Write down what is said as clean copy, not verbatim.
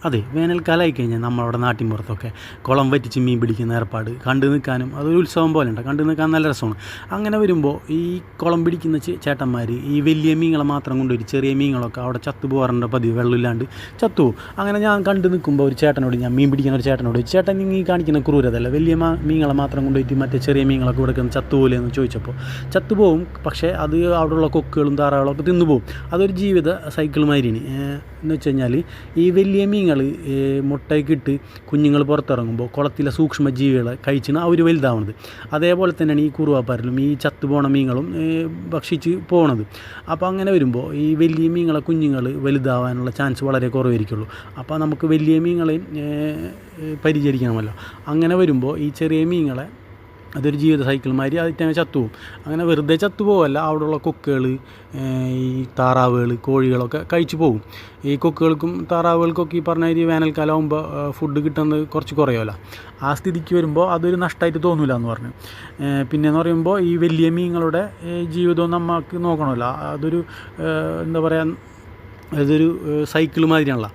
അതെ, വേനൽക്കാലമായി കഴിഞ്ഞാൽ നമ്മളവിടെ നാട്ടിൻപുറത്തൊക്കെ കുളം വറ്റിച്ച് മീൻ പിടിക്കുന്ന ഏർപ്പാട് കണ്ടു നിൽക്കാനും അതൊരു ഉത്സവം പോലെ ഉണ്ട്, കണ്ടു നിൽക്കാൻ നല്ല രസമാണ്. അങ്ങനെ വരുമ്പോൾ ഈ കുളം പിടിക്കുന്ന ചേട്ടന്മാർ ഈ വലിയ മീനുകളെ മാത്രം കൊണ്ടുപോയി ചെറിയ മീനുകളൊക്കെ അവിടെ ചത്തു പോകാറുണ്ട് പതിവ്, വെള്ളമില്ലാണ്ട് ചത്തുപോകും. അങ്ങനെ ഞാൻ കണ്ടു നിൽക്കുമ്പോൾ ഒരു ചേട്ടനോട്, ഞാൻ മീൻ പിടിക്കുന്ന ഒരു ചേട്ടനോട്, ചേട്ടൻ ഈ കാണിക്കുന്ന ക്രൂരതല്ല, വലിയ മീനുകളെ മാത്രം കൊണ്ടുപോയിട്ട് മറ്റേ ചെറിയ മീനുകളൊക്കെ കൊടുക്കുന്ന ചത്തുപോലെ എന്ന് ചോദിച്ചപ്പോൾ, ചത്തുപോകും, പക്ഷേ അത് അവിടെയുള്ള കൊക്കുകളും താറാവുകളൊക്കെ തിന്നുപോകും. അതൊരു ജീവിത സൈക്കിൾ മാതിരിയാണ്. എന്ന് വെച്ച് കഴിഞ്ഞാൽ ഈ വലിയ മീനുകൾ മുട്ടയ്ക്ക് ഇട്ട് കുഞ്ഞുങ്ങൾ പുറത്തിറങ്ങുമ്പോൾ കുളത്തിലെ സൂക്ഷ്മജീവികളെ കഴിച്ചാണ് അവർ വലുതാവുന്നത്. അതേപോലെ തന്നെയാണ് ഈ കുറുവാപ്പാരലും ഈ ചത്തുപോണ മീനുകളും ഭക്ഷിച്ച് പോണത്. അപ്പോൾ അങ്ങനെ വരുമ്പോൾ ഈ വലിയ മീനുകളെ കുഞ്ഞുങ്ങൾ വലുതാവാനുള്ള ചാൻസ് വളരെ കുറവായിരിക്കുള്ളൂ. അപ്പോൾ നമുക്ക് വലിയ മീനുകളെയും പരിചരിക്കണമല്ലോ. അങ്ങനെ വരുമ്പോൾ ഈ ചെറിയ മീനുകളെ അതൊരു ജീവിത സൈക്കിൾ മാതിരി അതിറ്റങ്ങ് ചത്തുപോകും. അങ്ങനെ വെറുതെ ചത്തുപോകല്ല, അവിടെയുള്ള കൊക്കുകൾ, ഈ താറാവുകൾ, കോഴികളൊക്കെ കഴിച്ചു പോകും. ഈ കൊക്കുകൾക്കും താറാവുകൾക്കൊക്കെ ഈ പറഞ്ഞ ഒരു വേനൽക്കാലം ആകുമ്പോൾ ഫുഡ് കിട്ടുന്നത് കുറച്ച് കുറയുമല്ലോ. ആ സ്ഥിതിക്ക് വരുമ്പോൾ അതൊരു നഷ്ടമായിട്ട് തോന്നില്ല എന്ന് പറഞ്ഞു. പിന്നെയെന്ന് പറയുമ്പോൾ ഈ വലിയ മീനുകളുടെ ജീവിതവും നമുക്ക് നോക്കണമല്ലോ. അതൊരു എന്താ പറയുക, അതൊരു സൈക്കിൾ മാതിരിയാണല്ലോ.